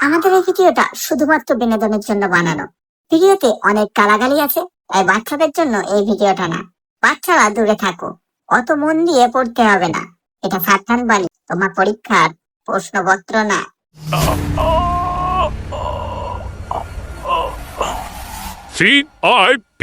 আমাদের এই ভিডিওটা শুধুমাত্র বিনোদনের জন্য বানানো। ভিডিওতে অনেক গালাগালি আছে, তাই বাচ্চাদের জন্য এই ভিডিওটা না। বাচ্চারা দূরে থাকো, অত মন দিয়ে পড়তে হবে না। এটা সাবধান বাণী, তোমার পরীক্ষার প্রশ্নপত্র না। CIP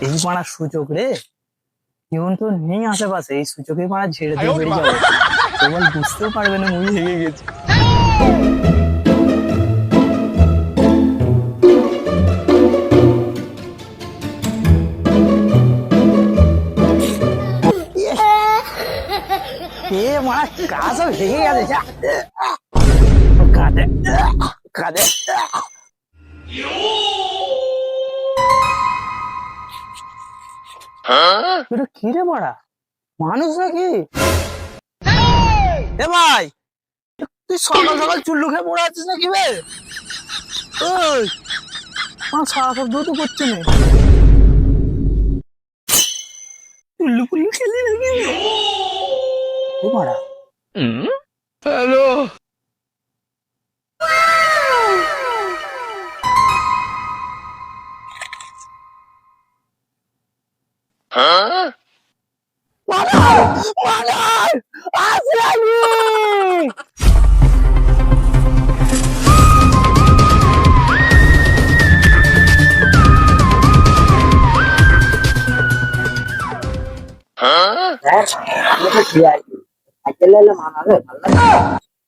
এই মারার সুযোগ রে, জীবন তো নেই আশেপাশে, এই সুযোগে মারা ঝেড়ে দিয়ে বেরিয়ে যাবে। তোমার বুঝতেও পারবে না মুভি হেগে গেছে। মারা কাজ ভেঙে গেছে, কাঁদে কাঁদে। এটা কি রে মারা, মানুষ নাকি? এ ভাই, তুই সকাল সকাল চুল্লু খেয়ে পড়ে আছিস নাকি বে? ওই সারা সব তো করছে না, চুল্লু পুল্লু খেলি নাকি? এ মারা হ্যালো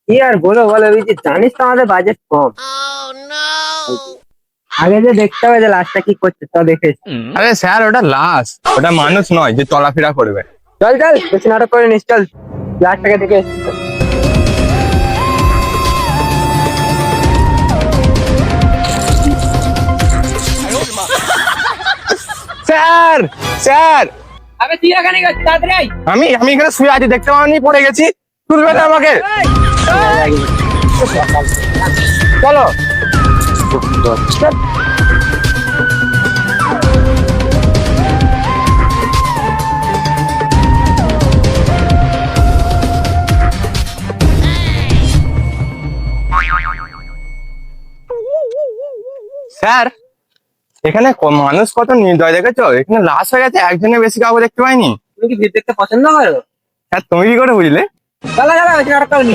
কি আর বলো বলো, জানিস তো আমাদের বাজেট কম। আগে যে দেখতে হবে যে লাস্টটা কি করছে তা দেখে। আরে স্যার, ওটা লাশ, ওটা মানুষ নয় যে চলাফেরা করবে। চল চল, বেশি নাটক করে নিস, চল লাস্টটাকে দেখে। স্যার স্যার, আবে তুই এখানে গেছিস, তাড়াতাড়ি আয়। আমি আমি এখানে শুয়ে আছি, দেখতে পাওনি পড়ে গেছি, তুলবে না আমাকে। চলো স্যার, এখানে মানুষ কত নির্দয় দেখেছো? এখানে লাশ হয়ে গেছে, একজনের বেশি কাউকে দেখতে পাইনি। তুমি কি ভিড় দেখতে পছন্দ করো? হ্যাঁ, তুমি কি করে বুঝলে? চলো চলো, বেশি নাটক করনি।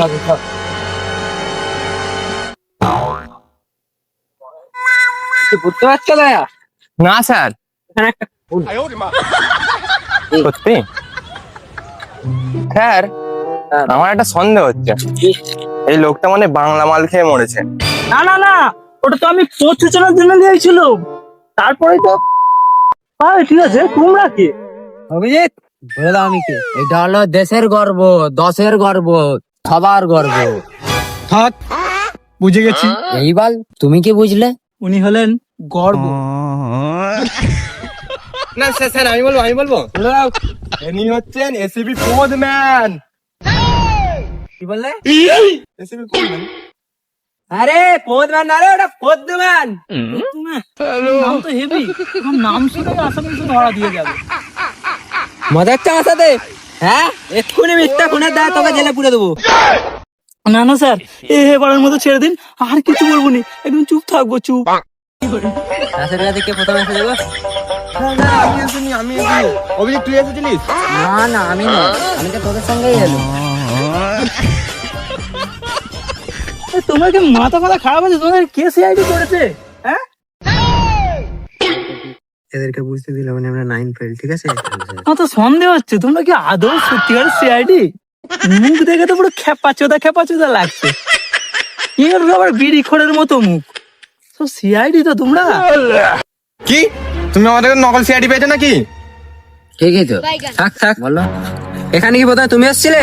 তুই বুঝতে পারছো না? না স্যার, এখানে একটা ফুল। সত্যি স্যার, আমার একটা সন্দেহ হচ্ছে, এই লোকটা মানে বাংলা মাল খেয়ে মরেছে। না না না, ওটা তো আমি প্রচুচনার জন্য নিয়েছিলাম, তারপরে তো ঠিক আছে। তোমরা কি অভিজিৎ বলে দাও, আমি কে? এটা হলো দেশের গর্ব, দশের গর্ব, সবার গর্ব। থাক, বুঝে গেছি। এইবার তুমি কি বুঝলে? উনি হলেন গর্ব। না স্যার স্যার, আমি বলবো ইনি হচ্ছেন এসিপি পোদম্যান। কি বললে? এসিপি পোদম্যান। আরে পোদম্যান না রে, ওটা পদ্মম্যান। নাম তো হেভি, নাম শুনে আসামি ধরা দিয়ে যাবে। মজাকটা আসাতে, হ্যাঁ এক্ষুনি মিথ্যা খুনের দায় তোকে জেলে পুরে দেবো। না না স্যার, এবারের মতো ছেড়ে দিন, আর কিছু বলবো নি, একদম চুপ থাকবো, চুপ। রাশের কাছে কে প্রথমে এসে দেবো? আমি আসিনি, অভিজিৎ তুই এসেছিলিস? না না, আমি নয়, আমি তো তোদের সঙ্গেই এলো। তোমার কি মাথা খারাপ আছে? তোমাদের কে সিআইডি করেছে? হ্যাঁ, এদেরকে বুঝতে দিলাম মানে আমরা 9 ফেল, ঠিক আছে? আমার তো সন্দেহ হচ্ছে তোমরা কি আদৌ সত্যিকার সিআইডি। মুখ দেখে তো পুরো খেপা লাগছে, এর আবার বিড়ি খোরের মতো মুখ। তো সিআইডি তো তোমরা? কি তুমি আমাদের নকল সিআইডি পেয়েছো নাকি? ঠিকই তো। থাক থাক, বলো এখানে কি প্রথমে তুমি এসেছিলে?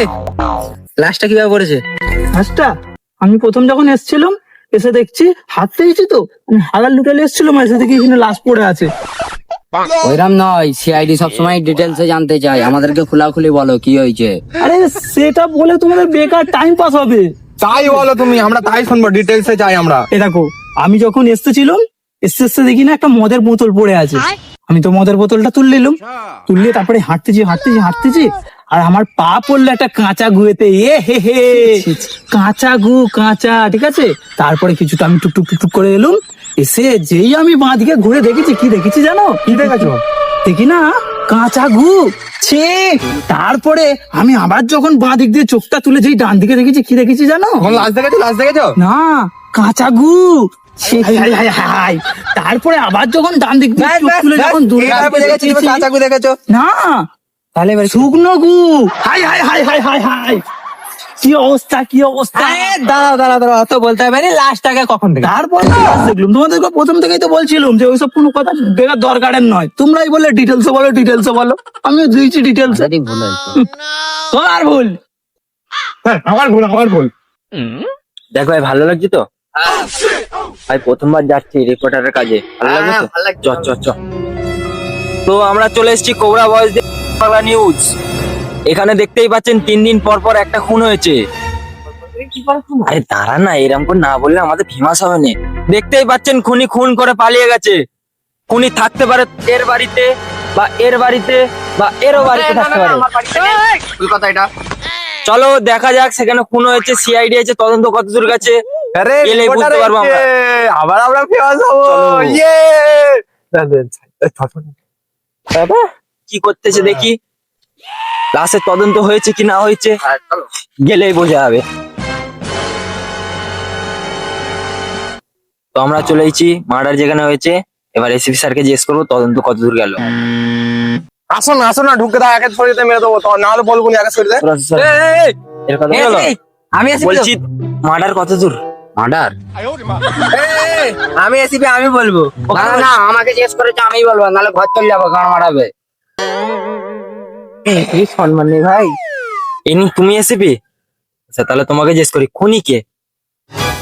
লাস্টটা কিভাবে পড়েছে? আচ্ছা, আমি প্রথম যখন এসেছিলাম এসে দেখছি হাত পেয়েছি তো হাগার লুটালে এসেছিল এসে দেখি এখানে লাশ পড়ে আছে। ওইরকম নয়, সিআইডি সবসময় ডিটেলসে জানতে চাই, আমাদেরকে খোলাখুলি বলো কি হয়েছে। আরে সেটা বলে তোমাদের বেকার টাইম পাস হবে। তাই বলো তুমি, আমরা তাই শুনবো, ডিটেলসে চাই আমরা। এ দেখো, আমি যখন এসেছিলাম এসে দেখি না একটা মদের বোতল পড়ে আছে। আমি তো মদের বোতলটা তুলে নিলাম, তুললে তারপরে হাঁটতেছি আর আমার পা পড়লো একটা কাঁচা গুয়েতে। এ হে হে, কাঁচা গু কাঁচা, ঠিক আছে। তারপরে কিছুটা আমি টুক করে এলাম, এসে যেই আমি বাঁ দিকে ঘুরে দেখেছি, কি দেখেছি জানো? কি দেখেছো? দেখি না কাঁচা গু। ছি! তারপরে আমি আবার যখন বাঁ দিক দিয়ে চোখটা তুলে যেই ডান দিকে দেখেছি, কি দেখেছি জানো? লাশ দেখেছো? না, কাঁচা গু। হাই, হাই, হাই, হাই। তারপরে আবার যখন ডান দিক দিয়ে চোখ তুলে যখন দূরে দেখেছি, দেখেছো? না তাহলে এবার শুকনো গু। হাই হাই হাই হাই হাই হাই, কি অবস্থা! দাঁড়াও, অত বলতে হবে না, লাস্টটাকে কখন থেকে? তারপর দেখলাম, তোমাদেরকে প্রথম থেকেই তো বলছিলাম যে ওইসব কোনো কথা বেকার দরকারের নয়। তোমরাই বলে ডিটেলসে বলো, আমিও দিয়েছি ডিটেলসে। ভুল হয়েছে। আর ভুল হ্যাঁ, আমার ভুল। দেখো ভাই, ভালো লাগছে তো? ভাই প্রথমবার যাচ্ছি রিপোর্টারের কাজে, ভালো লাগছে তো? চ। তো আমরা চলে এসেছি কোবরা ভয়েস বাংলা নিউজ। এখানে দেখতেই পাচ্ছেন 3 দিন পর পর একটা খুন হয়েছে। আরে দাঁড়া না, এরকম করে না বললে আমাদের ফেমাস হবে না। দেখতেই পাচ্ছেন খুনি খুন করে পালিয়ে গেছে। খুনি থাকতে পারে এর বাড়িতে বা এর বাড়িতে বা এরও বাড়িতে থাকতে পারে। কি কথা এটা? চলো দেখা যাক সেখানে খুন হয়েছে, সিআইডি আছে, তদন্ত কতদূর গেছে আরে গেলেই বুঝতে পারবো আমরা। আবার আমরা ফেমাস হবো। চলো। ইয়ে! বাবা কি করতেছে দেখি, লাশের তদন্ত হয়েছে কি না হয়েছে গেলেই বোঝা যাবে। তো আমরা চলে এসেছি মার্ডার যেখানে হয়েছে। এবার এসিপি স্যারকে জিজ্ঞেস করবো তদন্ত কতদূর গেল। আসো না, ঢুকে দাও, একে শরীরে মেরে দেবো, না হলে বলবো নি, একে শরীরে। এর কথা কি হলো? আমি এসিপি বলছি মার্ডার কতদূর? মার্ডার আমি এসিপি, আমি বলবো। না আমাকে জিজ্ঞেস করেছে, আমিই বলবো, নাহলে ঘর চলে যাবো, গান মারাবে। এই সম্মান নেই ভাই। এনি তুমি এসিপি? আচ্ছা তাহলে তোমাকে জিজ্ঞেস করি, খুনি কে?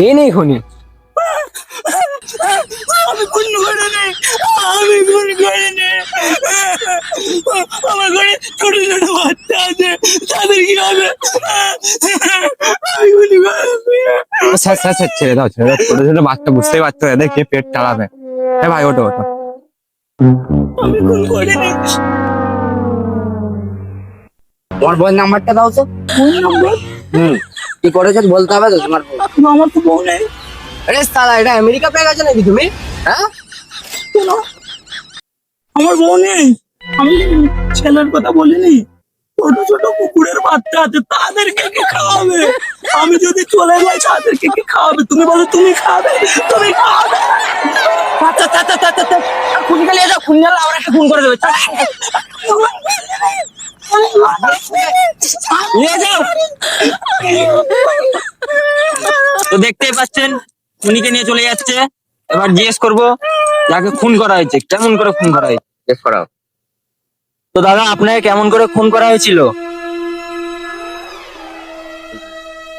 এ নেই খুনি। আমি খুন করিনি। আমার ঘরে ছোট বাচ্চা আছে, তাদের কি হবে? আমি খুন করিনি। স্যার ছেড়ে দাও। ছোট বাচ্চা, বুঝতেই পারছো, এদের কে পেট চালাবে। ভাই ওঠো। আমি খুন করিনি। তোমার বোন নাম্বারটা দাও তো। কোন নম্বর? কি করেছো বলতে হবে তো তোমার বোন। আমার তো বউ নেই। আরে সালা, এটা আমেরিকা পেয়ে গেছো নাকি তুমি? হ্যাঁ, কেন? আমার বউ নেই। আমি ছেলের কথা বলিনি। ছোট কুকুরের বাচ্চা আছে, তাদেরকে কে খাওয়াবে? আমি যদি চলে যাই তাদেরকে কে খাওয়াবে? তুমি বলো, তুমি খাবে? খুনি খালি এটা খুন গেল, আমরা একটা খুন করে দেবে। নিয়ে যাও। তো দেখতেই পাচ্ছেন খুনিকে নিয়ে চলে যাচ্ছে। এবার জিজ্ঞেস করবো যাকে খুন করা হয়েছে কেমন করে খুন করা হয়েছে, জিজ্ঞেস করা। তো দাদা আপনাকে কেমন করে খুন করা হয়েছিল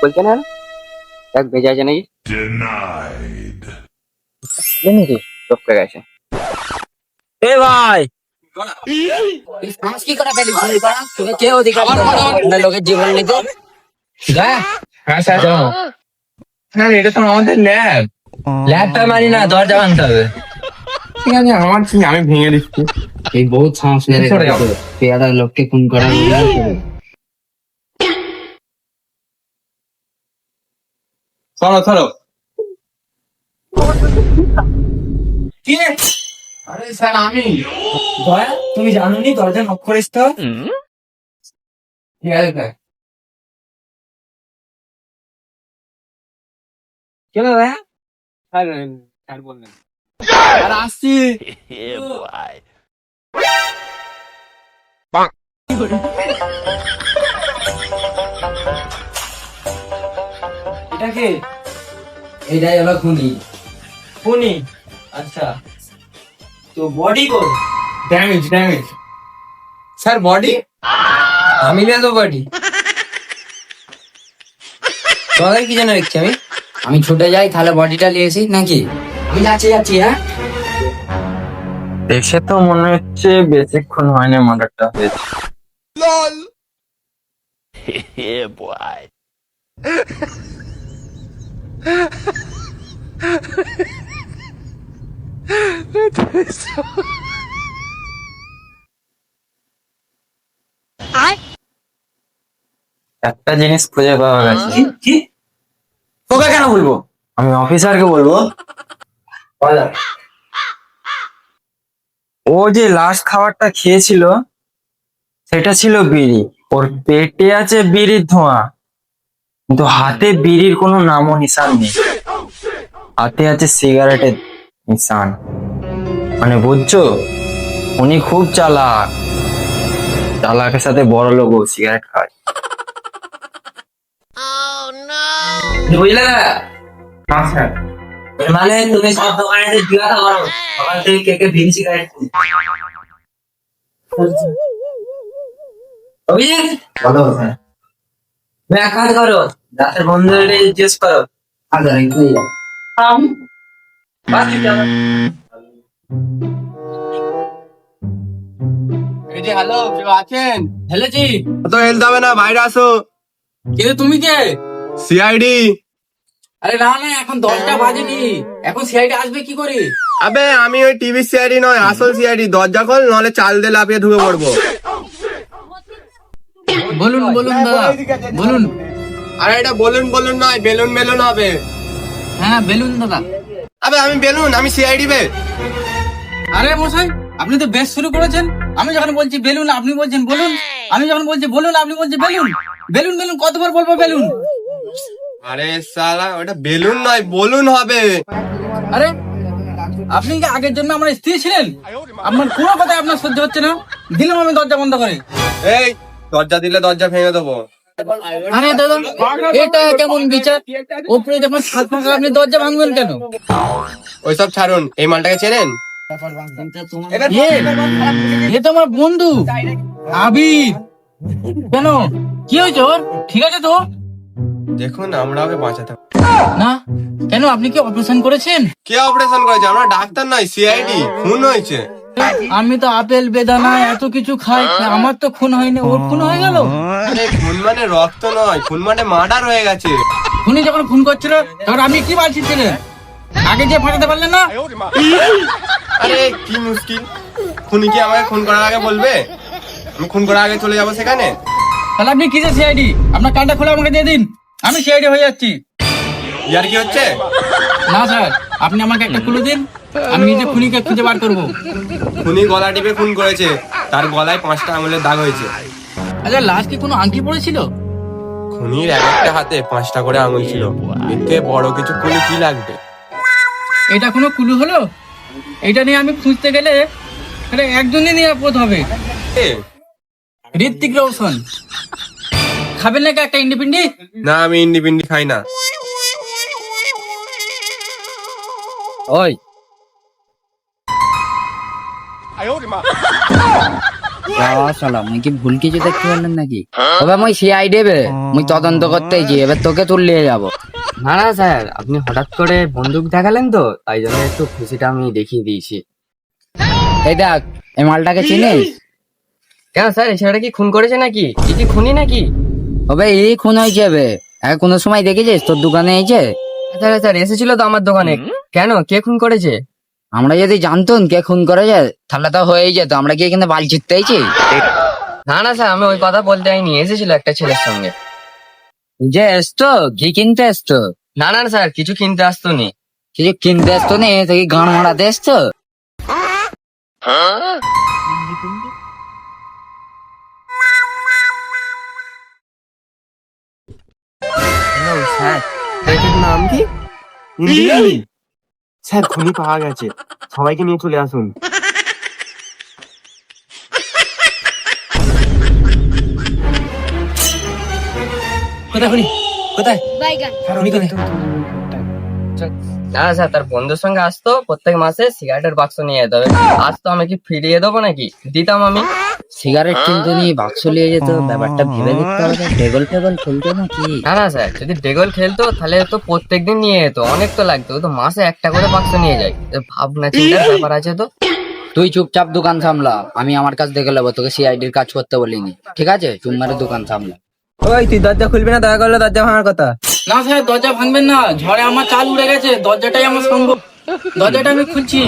বলছেন? আর এক ভেজে আছে নাকি? নাকি টপকে গেছে। এ ভাই সাহস কি করে পেলি খুন করা? তোকে কে অধিকার দিল লোকের জীবন নিতে? হ্যাঁ স্যার, হ্যাঁ এটা তো আমাদের ল্যাব। ল্যাবটা মানি না, দরজা ভাঙতে হবে। ঠিক আছে, আমি ভেঙে দিচ্ছি। এই বহুত সাহস মেরে সরে যাও। পেয়ারা লোককে খুন করা। চলো। কি? আরে স্যার আমি। দয়া তুমি জানোনি দরজা নক করিস তো? ঠিক আছে স্যার। কেন দয়া? স্যার বললেন। আর আসছি। এটা কে? এটাই হলো খুনি। খুনি? আচ্ছা, তো বডি কো? ড্যামেজ। Sir body? আমি না তো বাড়ি তোমাদের কি জানো দেখছি আমি। আমি ছুটে যাই, তাহলে বডিটা নিয়ে এসি নাকি? আমি যাচ্ছি হ্যাঁ। দেখে তো মনে হচ্ছে বেশিক্ষণ হয়নি মার্ডারটা হয়েছে। একটা জিনিস খুঁজে পাওয়া গেছে। কি? তোকে কেন বলবো? আমি অফিসারকে বলবো। ও যে লাস্ট খাবারটা খেয়েছিল সেটা ছিল বিড়ি। ওর পেটে আছে বিড়ির ধোঁয়া, কিন্তু হাতে বিড়ির কোনো নামও নিশান নেই। হাতে আছে সিগারেটের নিশান। মানে বুঝছো, উনি খুব চালাক। চালাকের সাথে বড় লোক সিগারেট খায়। বুঝলে না? হ্যাঁ স্যার। মানে তুমি সব দোকানে জিজ্ঞাসা করো সকাল থেকে কে কে বিড়ি সিগারেট অভিজিৎ, বলো স্যার। এক কাজ করো, রাতের বন্ধুদের জিজ্ঞেস করো। আচ্ছা একটু হ্যালো, কেউ আছেন? হেলেছি, তো হেলতে হবে না, বাইরে আসো। কিন্তু তুমি কে? সিআইডি। আরে না না, এখন 10টা বাজেনি, এখন সিআইডি আসবে কি করে? আবে আমি ওই টিভি সিআইডি নয়, আসল সিআইডি। দরজা খোল, নাহলে চাল দিয়ে লাফিয়ে ঢুকে পড়বো। বলুন বলুন দাদা, বলুন। আরে এটা বলুন বলুন নয়, বেলুন বেলুন হবে। হ্যাঁ বেলুন দাদা। আবে আমি বেলুন, আমি সিআইডি বে। আরে মশাই, আপনি তো বেশ শুরু করেছেন। আমি যখন বলছি বেলুন আপনি বলছেন বলুন, আমি যখন বলছি বলুন আপনি বলছেন বেলুন। বেলুন বেলুন কতবার বলবো বেলুন? আরে সালা, ওটা বেলুন নয়, বলুন হবে। আরে আপনি কি আগের জন্য আমার স্ত্রী ছিলেন? আপনার কোনো কথা আপনার সহ্য হচ্ছে না, দিলাম আমি দরজা বন্ধ করে। এই দরজা দিলে দরজা ভেঙে দেবো। আরে দাদা, এটা কেমন বিচার? ওপরে যখন সাত ফাঁকা আপনি দরজা ভাঙবেন কেন? ওইসব ছাড়ুন, এই মালটাকে চেনেন? এ তো আমার বন্ধু আবির। কেন, কি হয়েছে ওর? ঠিক আছে তো? দেখুন, আমরা ওকে বাঁচাতে। না কেন, আপনি কি অপারেশন করেছেন? কে অপারেশন করেছে? আমরা ডাক্তার নয়, সিআইডি। খুন হয়েছে। আমি তো আপেল বেদানা এত কিছু খাই, আমার তো খুন হয়নি, ওর খুন হয়ে গেল। আরে খুন মানে রক্ত নয়, খুন মানে মার্ডার হয়ে গেছে। খুনি যখন খুন করছিল তখন আপনি কি বালছি ছিলেন? আগে যে ফাটাতে পারলেন না? আরে কি মুশকিল, খুনি কি আমাকে খুন করার আগে বলবে? আমি খুন করার আগে চলে যাবো সেখানে? তাহলে আপনি কিসের সিআইডি? আপনার কার্ডটা খুলে আমাকে দিয়ে দিন, আমি সিআইডি হয়ে যাচ্ছি। ইয়ার কি হচ্ছে? না স্যার, আপনি আমাকে একটা খুলে দিন, আমি নিজে খুনিকে খুঁজে বার করবো। খুনি গলা টিপে খুন করেছে, তার গলায় 5টা আঙুলের দাগ হয়েছে। আচ্ছা, লাশ কি কোনো আংটি পড়েছিল? খুনির এক একটা হাতে 5টা করে আঙুল ছিল। এতে বড় কিছু খুনি কি লাগবে? এটা কোনো ক্লু হলো? এটা নিয়ে আমি খুঁজতে গেলে এটা একজনই নিরাপদ হবে। এ, ঋত্বিক রোশন। খাবেন নাকি একটা ইন্ডিপেন্ডি? না আমি ইন্ডিপেন্ডি খাই না। ওই সালাম, মুই কি ভুল কিছু দেখতে পারলেন নাকি? তবে মুই সিআইডি বে, মুই তদন্ত করতে গিয়ে এবার তোকে তুলিয়ে যাব। না না স্যার, আপনি হঠাৎ করে বন্দুক দেখালেন তো, তাই জন্য একটু খুশিটা আমি দেখিয়ে দিয়েছি। এই দেখ, এই মালটাকে চিনিস? কেন স্যার, এই ছেলেটা কি খুন করেছে নাকি? কি কি খুনি নাকি? তবে এই খুন হয়েছে বে। কোনো সময় দেখেছিস তোর দোকানে এসে? স্যার স্যার এসেছিল তো আমার দোকানে। কেন, কে খুন করেছে? আমরা যদি জানতাম কে খুন করেছে তাহলে তো হয়েই যেত। আমরা কি এখানে বাল চিততে আইছি? না না স্যার, আমি ওই কথা বলতে আইনি, এসেছিল একটা ছেলের সঙ্গে। যে এসতো ঘি কিনতে এসতো? না না স্যার, কিছু কিনতে আসতো নি। কিছু কিনতে আসতো নি, তো কি গান মারাতে এসতো? স্যার, এটার নাম কি? স্যার, খুনি পাওয়া গেছে, সবাইকে নিয়ে চলে আসুন। কোথায় খুনি? কোথায়? বাইগান খুনি কোথায়? না স্যার, তার বন্ধুর সঙ্গে আসতো, প্রত্যেক মাসে সিগারেটের বাক্স নিয়ে যেতে হবে। আজ তো আমি কি ফিরিয়ে দেবো নাকি? দিতাম আমি। সিগারেট কিন্তু নিয়ে বাক্স নিয়ে যেত, ব্যাপারটা ভেবে দেখতে হবে। ডেগল ফেগল খেলতো নাকি? না না স্যার, যদি ডেগল খেলতো তাহলে তো প্রত্যেকদিন নিয়ে যেত, অনেক তো লাগতো। ও তো মাসে একটা করে বাক্স নিয়ে যায়। ভাবনা চিন্তার ব্যাপার আছে তো। তুই চুপচাপ দোকান সামলা, আমি আমার কাজ দেখে নেবো, তোকে সিআইডির কাজ করতে বলিনি, ঠিক আছে? চুপ মারে দোকান সামলা। ওই তুই দরজা খুলবি না, দয়া করলে দরজা ভাঙার কথা। না স্যার, দরজা ভাঙবেন না, ঝড়ে আমার চাল উড়ে গেছে, দরজাটাই আমার সম্ভব, দরজাটা আমি খুলছি।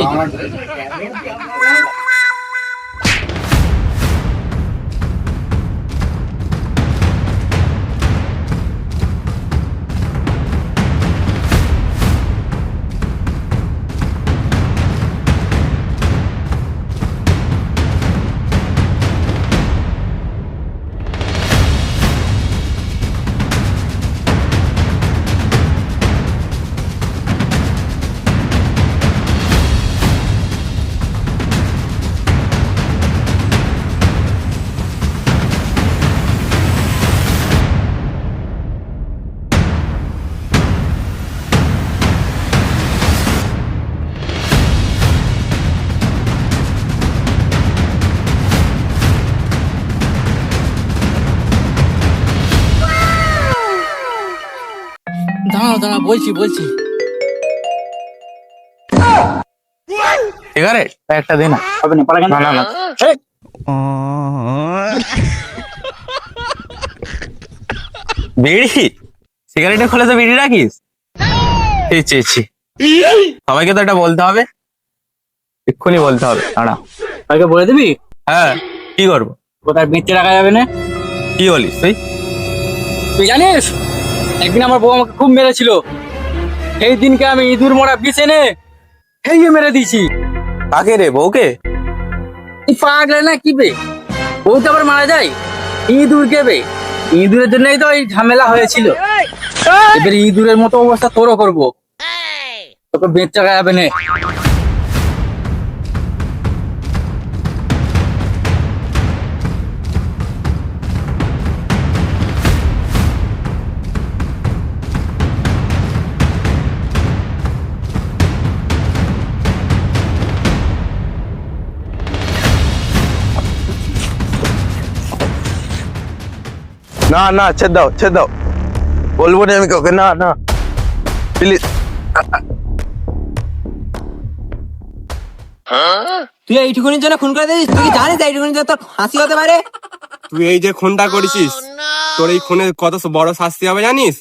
দাঁড়াও দাঁড়াও, বলছি। সিগারেট একটা দে না। হবে না, পালা না না না, বিড়ি? সিগারেটের খোলে তো বিড়ি রাখিস? ছি। সবাইকে তো এটা বলতে হবে, এক্ষুনি বলতে হবে। দাঁড়া, আগে বলে দিবি হ্যাঁ কি করবো? কোথায় বেঁচে রাখা যাবে না। কি বলিস তুই? তুই জানিস একদিন আমার বউ আমাকে খুব মেরেছিল, সেই দিনকে আমি ইঁদুর মরা বিষ এনে খেয়ে মেরে দিয়েছি। কাকে রে, বউকে? তুই পাগলে না কি বে? বউ তো আবার মারা যায়, ইঁদুর কে বে? ইঁদুরের জন্যই তো এই ঝামেলা হয়েছিল। এবার ইঁদুরের মতো অবস্থা তোরও করবো, তোকে বেঁচে রাখা যাবে না। না না, ছেদ দাও, বলবো না আমি কাউকে। না না, প্লিজ। তুই এইটুকুনির জন্য খুন করে দিস? তুই কি জানিস এইটুকুনির জন্য তোর ফাঁসি হতে পারে? তুই এই যে খুনটা করেছিস, তোর এই খুনের কত বড় শাস্তি হবে জানিস?